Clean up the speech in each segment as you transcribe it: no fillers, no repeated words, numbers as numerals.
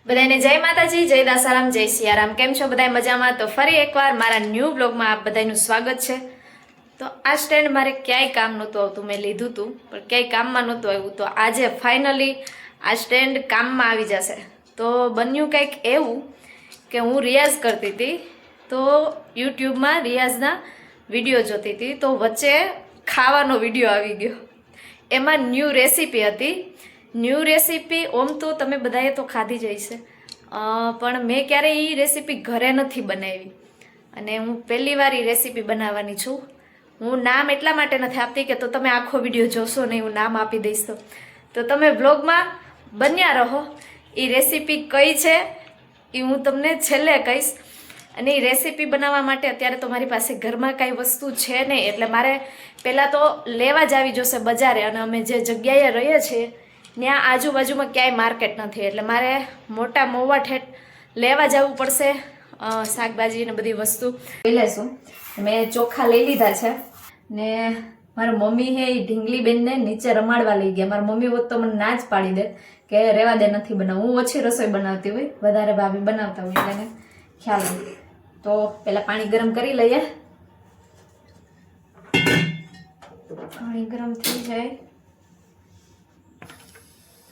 બધાને જય માતાજી, જય દાસારામ, જય સિયારામ. કેમ છો બધા? મજામાં? તો ફરી એકવાર મારા ન્યૂ બ્લોગમાં આપ બધાનું સ્વાગત છે. તો આ સ્ટેન્ડ મારે ક્યાંય કામ નહોતું આવતું, મેં લીધું હતું પણ ક્યાંય કામમાં નહોતું આવ્યું. તો આજે ફાઇનલી આ સ્ટેન્ડ કામમાં આવી જશે. તો બન્યું કંઈક એવું કે હું રિયાઝ કરતી હતી, તો યુટ્યુબમાં રિયાઝના વિડીયો જોતી હતી, તો વચ્ચે ખાવાનો વિડીયો આવી ગયો. એમાં ન્યૂ રેસીપી હતી. ન્યૂ રેસીપી ઓમ તો તમે બધાએ તો ખાધી જ હશે, પણ મેં ક્યારેય એ રેસીપી ઘરે નથી બનાવી અને હું પહેલી વાર એ રેસીપી બનાવવાની છું. હું નામ એટલા માટે નથી આપતી કે તો તમે આખો વિડીયો જોશો નહીં, હું નામ આપી દઈશ તો તમે વ્લોગમાં બન્યા રહો. એ રેસીપી કઈ છે એ હું તમને છેલ્લે કહીશ. અને એ રેસીપી બનાવવા માટે અત્યારે તો મારી પાસે ઘરમાં કાંઈ વસ્તુ છે નહીં, એટલે મારે પહેલાં તો લેવા જ આવી જશે બજારે. અને અમે જે જગ્યાએ રહીએ છીએ ત્યાં આજુબાજુમાં ક્યાંય માર્કેટ નથી, એટલે મારે મોટા મહુવા ઠેઠ લેવા જવું પડશે શાકભાજી ને બધી વસ્તુ. લેશું. મેં ચોખા લઈ લીધા છે ને મારી મમ્મી હે એ ઢીંગલી બેનને નીચે રમાડવા લઈ ગયા. મારી મમ્મી હોત તો મને ના જ પાડી દે કે રહેવા દે, નથી બનાવું. હું ઓછી રસોઈ બનાવતી હોય, વધારે ભાભી બનાવતા હોય એટલે એને ખ્યાલ હોય. તો પહેલાં પાણી ગરમ કરી લઈએ. પાણી ગરમ થઈ જાય.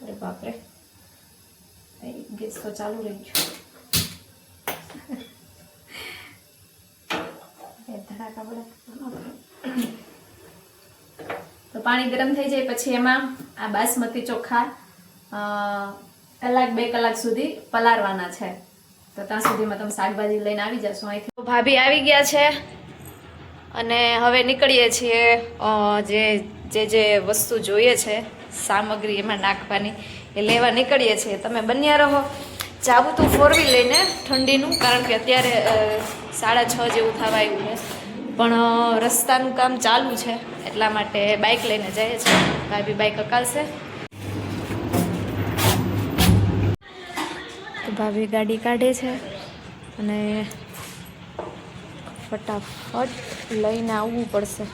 અરે બાપરે, ગેસ તો ચાલુ રહી ગયો. તો પાણી ગરમ થઈ જાય પછી એમાં આ બાસમતી ચોખા કલાક 2 કલાક સુધી પલાળવાના છે. તો ત્યાં સુધીમાં તમે શાકભાજી લઈને આવી જશો. અહીંથી ભાભી આવી ગયા છે અને હવે નીકળીએ છીએ. જે વસ્તુ જોઈએ છે સામગ્રી એમાં નાખવાની એ લેવા નીકળીએ છીએ. તમે બન્યા રહો. જાવું તું 4 વ્હીલ લઈને ઠંડીનું, કારણ કે અત્યારે 6:30 જેવું થવા આવ્યું છે, પણ રસ્તાનું કામ ચાલુ છે એટલા માટે બાઇક લઈને જઈએ છીએ. ભાભી બાઇક અકાલશે. ભાભી ગાડી કાઢે છે અને ફટાફટ લઈને આવવું પડશે,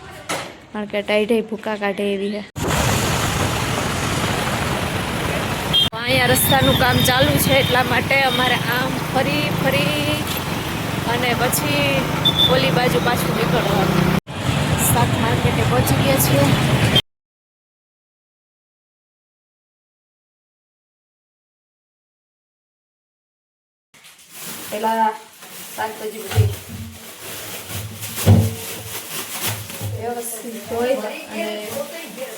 કારણ કે ટાઈઢે ભૂકા કાઢે એવી છે. અહીંયા રસ્તાનું કામ ચાલુ છે એટલા માટે અમારે આમ ફરી અને પછી ઓલી બાજુ પાછું નીકળવાનું. શાક માર્કેટે પહોંચી ગયા છીએ. પેલા શાકભાજી બધી વ્યવસ્થિત ધોઈ અને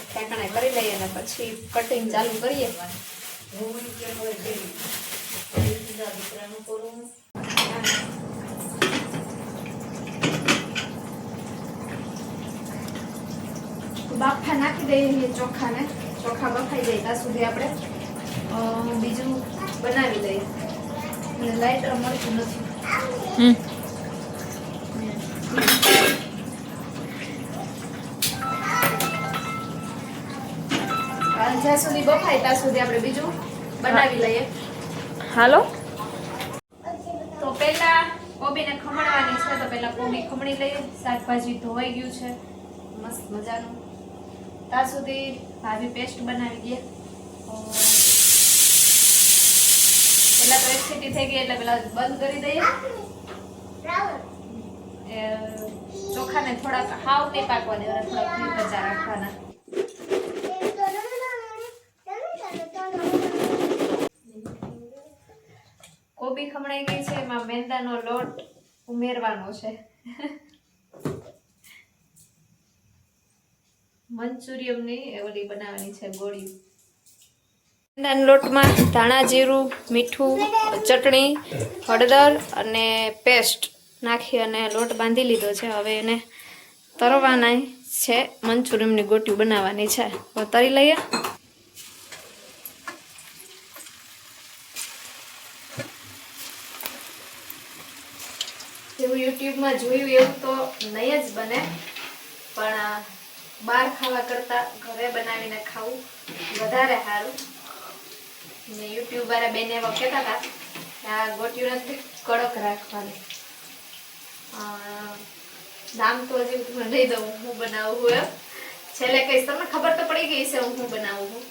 ઠેકાણે કરી લઈએ અને પછી કટિંગ ચાલુ કરીએ. બાફા નાખી દઈએ ચોખાને. ચોખા બફાઈ જાય ત્યાં સુધી આપણે બીજું બનાવી લઈએ. અને લાઇટર મળતું નથી. જ્યાં સુધી બફાય ત્યાં સુધી આપણે બીજું બનાવી લઈએ. હાલો. તો પહેલા કોબીને ખમણવાની છે, તો પહેલા કોબી ખમણી લઈએ. શાકભાજી ધોવાઈ ગયું છે મસ્ત મજાનું. ત્યાં સુધી ભાભી પેસ્ટ બનાવી દે. પહેલા તો એક સીટી થઈ ગઈ એટલે પેલા બંધ કરી દઈએ. ચોખાને થોડાક હાવ નહીં પાકવા દેવાના, થોડાક કચા રાખવાના. કોબી ખમણાઈ ગઈ છે, એમાં મેંદાનો લોટ ઉમેરવાનો છે. મંચુરિયમની ઓલી બનાવવાની છે ગોળી. મેંદાના લોટમાં ધાણા જીરું, મીઠું, ચટણી, હળદર અને પેસ્ટ નાખી અને લોટ બાંધી લીધો છે. હવે એને તરવાના છે. મંચુરિયમની ગોટી બનાવવાની છે, તો તરી લઈએ. જેવું યુટ્યુબમાં જોયું એવું તો નહીં જ બને, પણ બહાર ખાવા કરતાં ઘરે બનાવીને ખાવું વધારે સારું. ને યુટ્યુબ વાળા બેને એવા કહેતા હતા કે આ ગોટીઓ નથી કડક રાખવાની. નામ તો હજી તમને નહીં દઉં હું બનાવું એમ. છેલ્લે કહીશ, તમને ખબર તો પડી ગઈ છે હું બનાવું છું.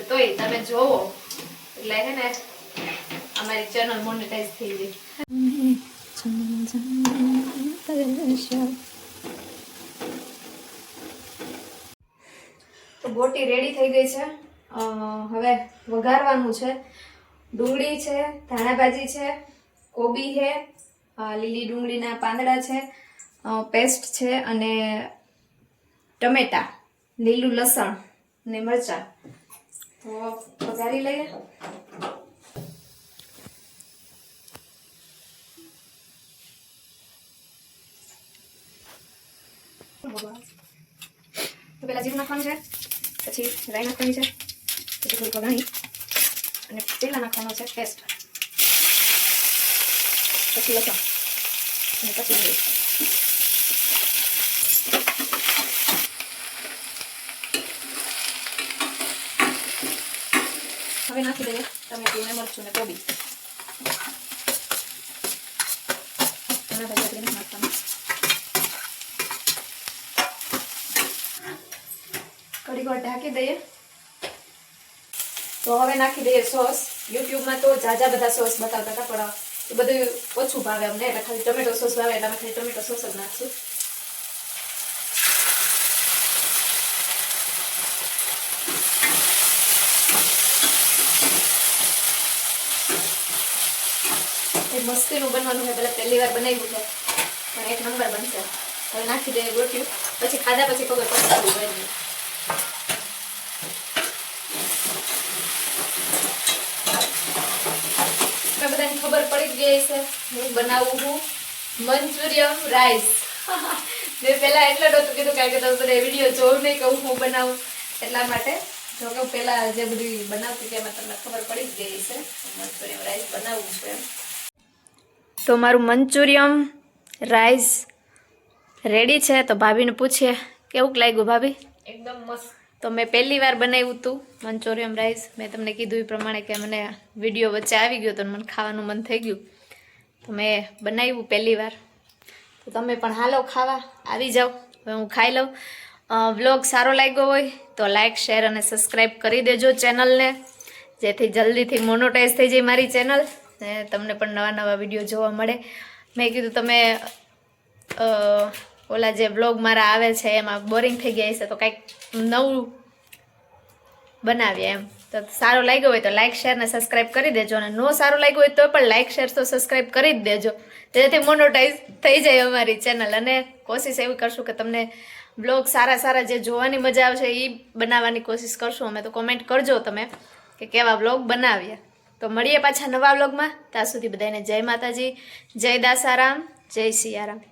તોય તમે જોવો એટલે હે ને અમારી ચેનલ મોનેટાઈઝ થઈ ગઈ. તો બોટી રેડી થઈ ગઈ છે. હવે વઘારવાનું છે. ડુંગળી છે, ધાણાભાજી છે, કોબી છે, લીલી ડુંગળીના પાંદડા છે, પેસ્ટ છે અને ટમેટા, લીલું લસણ ને મરચાં. તો વઘારી લઈએ. તો પેલા જીરું નાખવાનું છે, પછી રાઈ નાખવાની છે, પછી થોડીક વઘાણી અને પેલા નાખવાનો છે પેસ્ટ, પછી લસણ અને પછી હવે નાખી દઈએ ટમેટું ને મરચું ને કોબી. નાખવાનું કડી ગોળ ઢાંકી દઈએ. તો હવે નાખી દઈએ સોસ. યુટ્યુબમાં તો જાજા બધા સોસ બતાવતા હતા, પણ એ બધું ઓછું ભાવે અમને, એટલે ખાલી ટમેટો સોસ ભાવે એટલે અમે ખાલી ટમેટો સોસ જ નાખશું. એ મસ્તીનું બનવાનું છે, પેલા પહેલી વાર બનાવ્યું છે પણ એક નંબર બનશે. હવે નાખી દઈએ ગોઠિયું, પછી ખાધા પછી ખબર પડશે બની. બધાને ખબર પડી જ ગઈ છે હું બનાવું છું મંચુરિયન રાઈસ. મેં પહેલા એટલે નહોતું કીધું કારણ કે તમે વિડીયો જોઉં નહીં કે હું બનાવું, એટલા માટે. જો કે પહેલા જે બધી બનાવતી હતી એમાં તમને ખબર પડી જ ગઈ છે મંચુરિયન રાઈસ બનાવવું છે એમ. તો મારું મંચુરિયન રાઈસ રેડી છે. તો ભાભીને પૂછીએ કેવું લાગ્યું ભાભી? એકદમ મસ્ત. તો મેં પહેલી વાર બનાવ્યું હતું મંચુરિયન રાઈસ. મેં તમને કીધું એ પ્રમાણે કે મને વિડીયો વચ્ચે આવી ગયો તો મને ખાવાનું મન થઈ ગયું, તો મેં બનાવ્યું પહેલી વાર. તો તમે પણ હાલો ખાવા આવી જાઓ, હવે હું ખાઈ લઉં. વ્લોગ સારો લાગ્યો હોય તો લાઇક, શેર અને સબસ્ક્રાઈબ કરી દેજો ચેનલને, જેથી જલ્દીથી મોનોટાઈઝ થઈ જાય મારી ચેનલ ને તમને પણ નવા નવા વિડીયો જોવા મળે. મેં કીધું તમે ઓલા જે બ્લોગ મારા આવે છે એમાં બોરિંગ થઈ ગયા હશે તો કંઈક નવું બનાવીએ એમ. તો સારો લાગ્યો હોય તો લાઇક, શેર ને સબસ્ક્રાઈબ કરી દેજો, અને નો સારો લાગ્યો હોય તો પણ લાઇક, શેર તો સબસ્ક્રાઈબ કરી જ દેજો, જેથી મોનોટાઈઝ થઈ જાય અમારી ચેનલ. અને કોશિશ એવી કરશું કે તમને બ્લોગ સારા સારા જે જોવાની મજા આવશે એ બનાવવાની કોશિશ કરશું અમે. તો કોમેન્ટ કરજો તમે કે કેવા બ્લોગ બનાવીએ. તો મળીએ પાછા નવા બ્લોગમાં. ત્યાં સુધી બધાને જય માતાજી, જય દાસારામ, જય સિયારામ.